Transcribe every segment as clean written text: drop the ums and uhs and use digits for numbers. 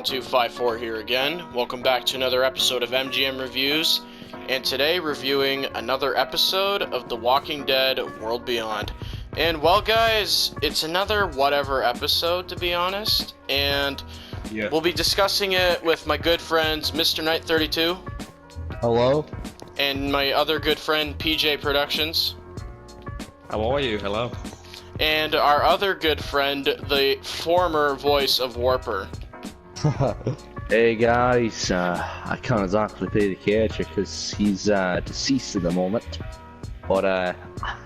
Mrnight32 here again. Welcome back to another episode of MGM Reviews, and today reviewing another episode of The Walking Dead World Beyond. And well guys, it's another whatever episode to be honest, and we'll be discussing it with my good friends Mrnight32. Hello. And my other good friend PJ Productions. How are you? Hello. And our other good friend, the former voice of Warper. Hey guys, I can't exactly play the character because he's deceased at the moment. But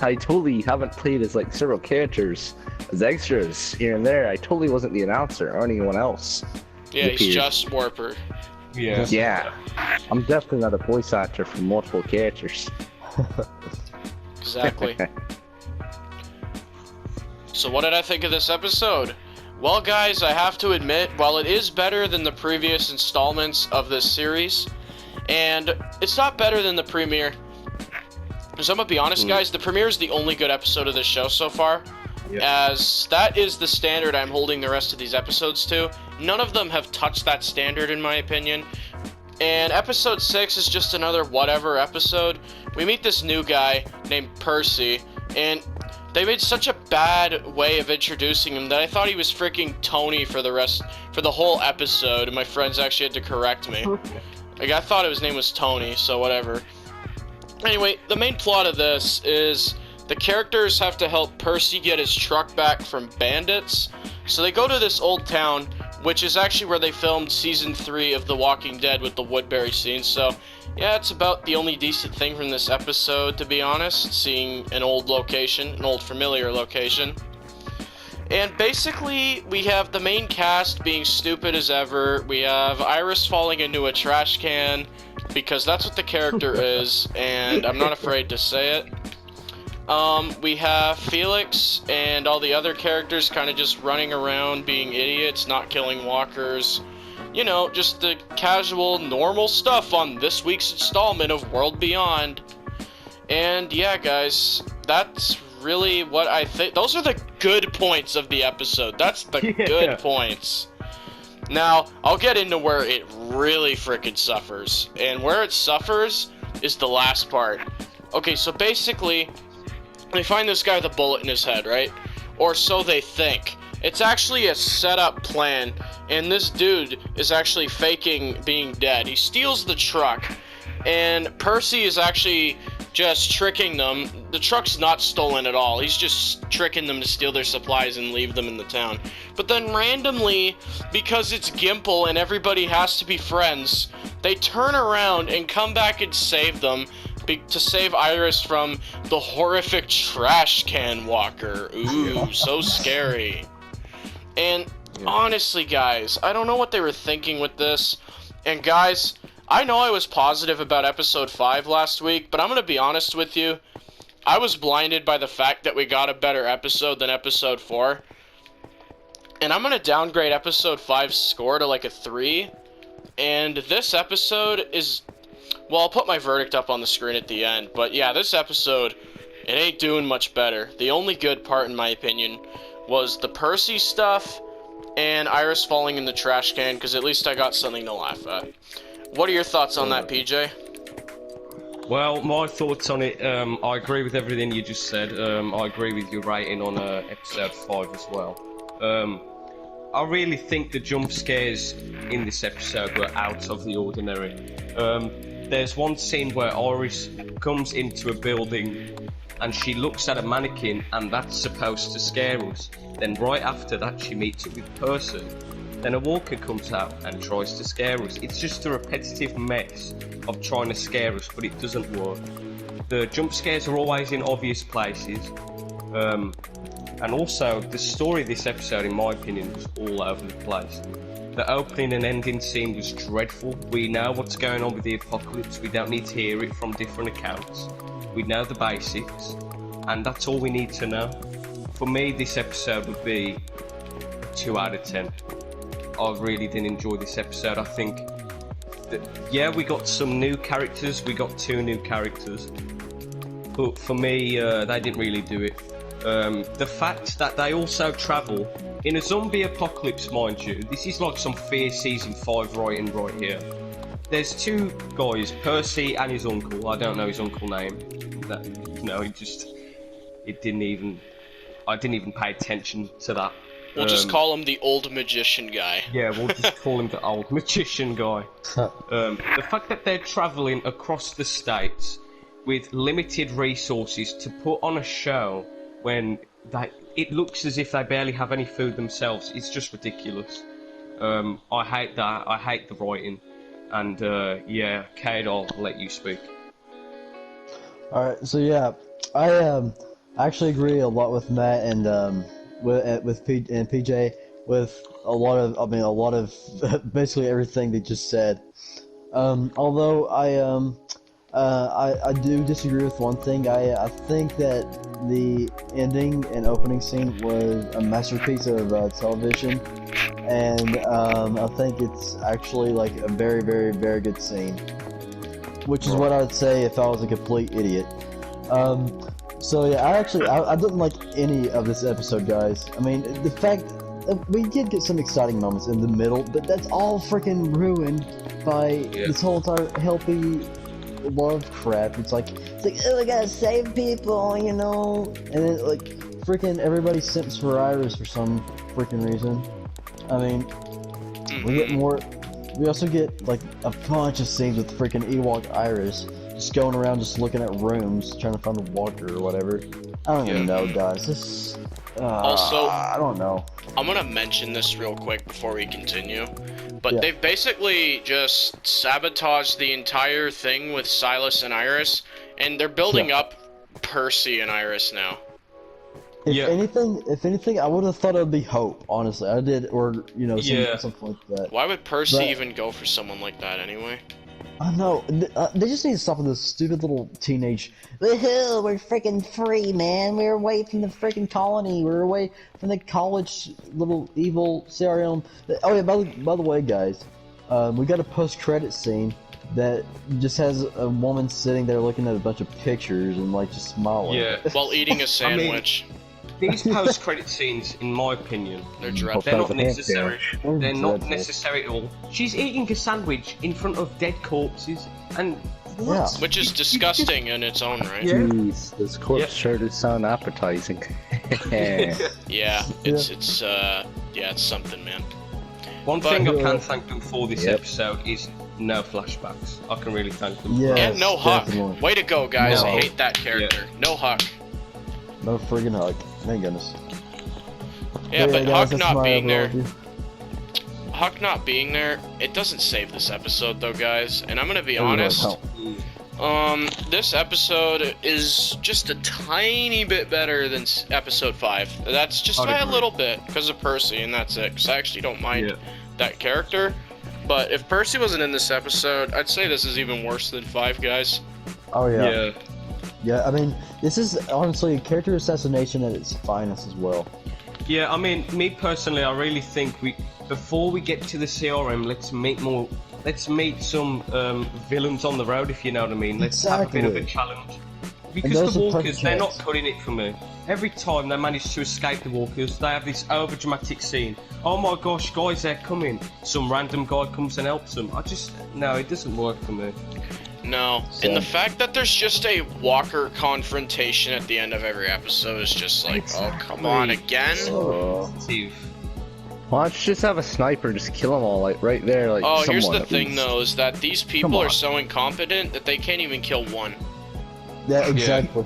I totally haven't played as like several characters as extras here and there. I totally wasn't the announcer or anyone else. Yeah, he's just Warper. Yeah. Yeah. I'm definitely not a voice actor for multiple characters. Exactly. So what did I think of this episode? Well guys, I have to admit, while it is better than the previous installments of this series, and it's not better than the premiere, because I'm gonna be honest guys, the premiere is the only good episode of this show so far, as that is the standard I'm holding the rest of these episodes to. None of them have touched that standard in my opinion, and episode 6 is just another whatever episode. We meet this new guy named Percy, and they made such a bad way of introducing him that I thought he was freaking Tony for the whole episode, and my friends actually had to correct me. Like, I thought his name was Tony, so whatever. Anyway, the main plot of this is the characters have to help Percy get his truck back from bandits. So they go to this old town, which is actually where they filmed season 3 of The Walking Dead with the Woodbury scene. So yeah, it's about the only decent thing from this episode, to be honest, seeing an old location, an old familiar location. And basically, we have the main cast being stupid as ever. We have Iris falling into a trash can, because that's what the character is, and I'm not afraid to say it. We have Felix and all the other characters kind of just running around being idiots, not killing walkers. You know, just the casual, normal stuff on this week's installment of World Beyond. And yeah, guys, that's really what I think. Those are the good points of the episode. That's the good points. Now, I'll get into where it really frickin' suffers. And where it suffers is the last part. Okay, so basically, they find this guy with a bullet in his head, right? Or so they think. It's actually a set-up plan, and this dude is actually faking being dead. He steals the truck, and Percy is actually just tricking them. The truck's not stolen at all. He's just tricking them to steal their supplies and leave them in the town. But then randomly, because it's Gimple and everybody has to be friends, they turn around and come back and save them to save Iris from the horrific trash can walker. Ooh, so scary. And honestly, guys, I don't know what they were thinking with this. And guys, I know I was positive about episode 5 last week, but I'm gonna be honest with you. I was blinded by the fact that we got a better episode than episode 4. And I'm gonna downgrade episode 5's score to like a 3. And this episode is... well, I'll put my verdict up on the screen at the end. But yeah, this episode, it ain't doing much better. The only good part, in my opinion, was the Percy stuff and Iris falling in the trash can, because at least I got something to laugh at. What are your thoughts on that, PJ? Well, my thoughts on it, I agree with everything you just said. I agree with your rating on episode 5 as well. I really think the jump scares in this episode were out of the ordinary. There's one scene where Iris comes into a building and she looks at a mannequin, and that's supposed to scare us. Then right after that she meets up with Percy. Then a walker comes out and tries to scare us. It's just a repetitive mess of trying to scare us, but it doesn't work. The jump scares are always in obvious places. And also, the story of this episode, in my opinion, was all over the place. The opening and ending scene was dreadful. We know what's going on with the apocalypse. We don't need to hear it from different accounts. We know the basics, and that's all we need to know. For me, this episode would be a 2 out of 10. I really did enjoy this episode. I think that, yeah, we got some new characters. We got 2 new characters. But for me, they didn't really do it. The fact that they also travel in a zombie apocalypse, mind you, this is like some Fear Season 5 writing right here. There's two guys, Percy and his uncle. I don't know his uncle name. I didn't even pay attention to that. We'll just call him the old magician guy. Yeah, we'll just call him the old magician guy. The fact that they're travelling across the states with limited resources to put on a show when it looks as if they barely have any food themselves is just ridiculous. I hate that. I hate the writing. And yeah, Cade, I'll let you speak. Alright, so yeah, I actually agree a lot with Matt and PJ with a lot of basically everything they just said. Although I do disagree with one thing. I think that the ending and opening scene was a masterpiece of television, and I think it's actually like a very, very, very good scene. Which is what I would say if I was a complete idiot. So yeah, I didn't like any of this episode, guys. I mean, the fact we did get some exciting moments in the middle, but that's all freaking ruined by this whole entire healthy love crap. It's like, oh, we gotta save people, you know, and then like freaking everybody simps for Iris for some freaking reason. I mean, we get more. We also get like a bunch of scenes with freaking Ewok Iris just going around, just looking at rooms, trying to find a walker or whatever. I don't even know, guys. This Also, I don't know. I'm gonna mention this real quick before we continue, but they've basically just sabotaged the entire thing with Silas and Iris, and they're building up Percy and Iris now. If anything, I would have thought it would be Hope. Honestly, I did, or you know, something like that. Why would Percy even go for someone like that anyway? I know. They just need to stop with this stupid little teenage. Woohoo! We're freaking free, man. We're away from the freaking colony. We're away from the college little evil CRM. Oh yeah, by the way, guys, we got a post-credit scene that just has a woman sitting there looking at a bunch of pictures and like just smiling. Yeah, while eating a sandwich. These post-credit scenes, in my opinion, they're dreadful. They're not necessary. They're not necessary at all. She's eating a sandwich in front of dead corpses, and which is disgusting in its own right. Jeez, this corpse sure does sound appetizing. Yeah, it's something, man. One thing I can thank them for this episode is no flashbacks. I can really thank them. Yeah, and no Huck. Definitely. Way to go, guys. I hate that character. No Huck. No friggin' Huck. Thank goodness. Yeah, but guys, Huck not being there. overall Huck not being there, it doesn't save this episode though, guys. And I'm gonna be honest. This episode is just a tiny bit better than episode 5. That's just by a little bit because of Percy, and that's it. Because I actually don't mind that character. But if Percy wasn't in this episode, I'd say this is even worse than 5, guys. Oh yeah. Yeah, I mean, this is honestly a character assassination at its finest as well. Yeah, I mean, me personally, I really think before we get to the CRM, let's meet some villains on the road, if you know what I mean. Let's have a bit of a challenge. Because the walkers, they're not cutting it for me. Every time they manage to escape the walkers, they have this over-dramatic scene. Oh my gosh, guys, they're coming. Some random guy comes and helps them. No, it doesn't work for me. No, and the fact that there's just a Walker confrontation at the end of every episode is just like, oh, come on, again? Why don't you just have a sniper just kill them all, like, right there, like, oh, here's the thing, though, is that these people are so incompetent that they can't even kill one. Yeah, exactly.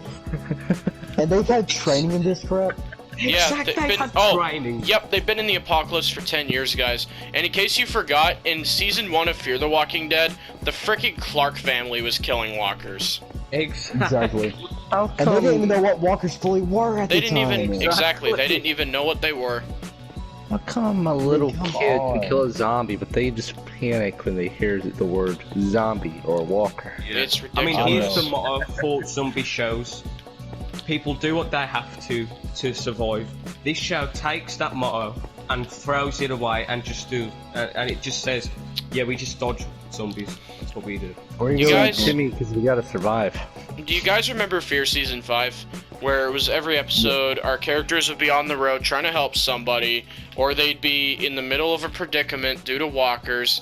And they've had training in this crap? Yeah, they've been in the apocalypse for 10 years, guys. And in case you forgot, in Season 1 of Fear the Walking Dead, the frickin' Clark family was killing walkers. Exactly. And they didn't even know what walkers fully were at the time. They didn't even know what they were. How come a little kid can kill a zombie, but they just panic when they hear the word zombie or walker? Yeah. It's ridiculous. I mean, here's the motto for zombie shows. People do what they have to survive. This show takes that motto and throws it away and and it just says, yeah, we just dodge zombies. That's what we do. Or you guys, Timmy, because we gotta survive. Do you guys remember Fear Season 5? where it was every episode our characters would be on the road trying to help somebody, or they'd be in the middle of a predicament due to walkers.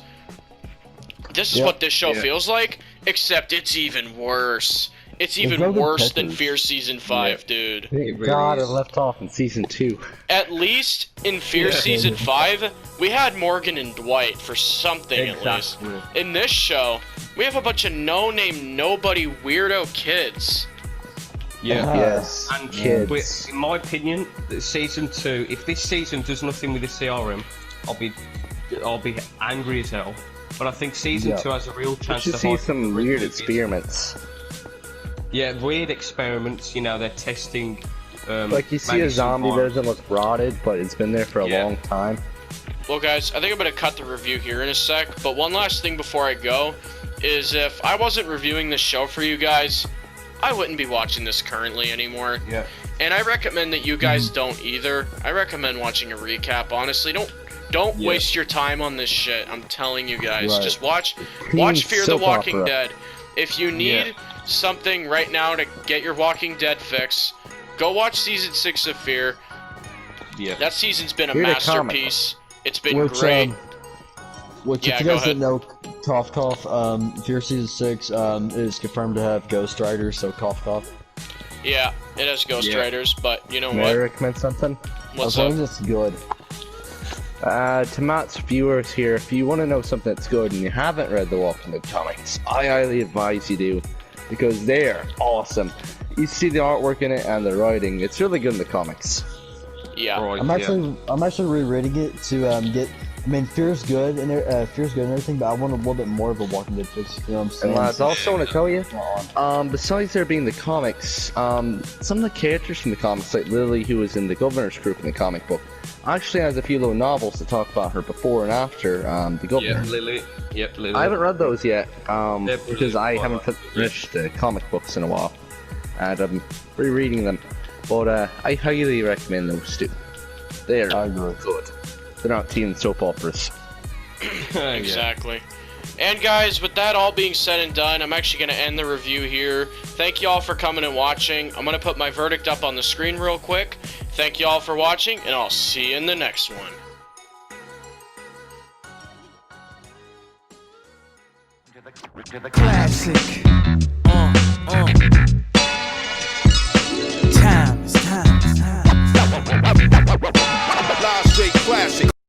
This is what this show feels like, except it's even worse. It's even worse than Fear Season 5, dude. Thank God it left off in Season 2. At least in Fear Season 5, we had Morgan and Dwight for something at least. In this show, we have a bunch of no-name, nobody weirdo kids. Yeah. Yes. And kids. But in my opinion, Season 2, if this season does nothing with the CRM, I'll be angry as hell. But I think Season 2 has a real chance to see some weird experiments. Yeah, weird experiments, you know, they're testing... like you see a zombie that doesn't look rotted, but it's been there for a long time. Well guys, I think I'm going to cut the review here in a sec, but one last thing before I go is if I wasn't reviewing this show for you guys, I wouldn't be watching this currently anymore. Yeah. And I recommend that you guys don't either. I recommend watching a recap, honestly. Don't waste your time on this shit. I'm telling you guys. Just watch Fear the Walking Dead. If you need something right now to get your Walking Dead fix, go watch Season 6 of Fear. Yeah. That season's been a masterpiece. It's been great. Which, if you guys didn't know, cough cough, Fear Season 6 is confirmed to have Ghost Riders, so cough cough. Yeah, it has Ghost Riders, but you know what? May I recommend something? What's as long as it's good. To Matt's viewers here, if you want to know something that's good and you haven't read the Walking Dead comics, I highly advise you do, because they're awesome. You see the artwork in it and the writing, it's really good in the comics. Yeah. I'm actually rereading it to get. I mean, Fear's good and everything, but I want a little bit more of a Walking Dead fix. You know what I'm saying? And lads, I also want to tell you, besides there being the comics, some of the characters from the comics, like Lily, who was in the Governor's group in the comic book, actually has a few little novels to talk about her before and after the Governor. Yeah, Lily. Yep, Lily. I haven't read those yet, because I haven't finished the comic books in a while, and I'm rereading them. But I highly recommend those too. They're good. They're not teen soap operas. Exactly. And guys, with that all being said and done, I'm actually going to end the review here. Thank you all for coming and watching. I'm going to put my verdict up on the screen real quick. Thank you all for watching, and I'll see you in the next one. Classic.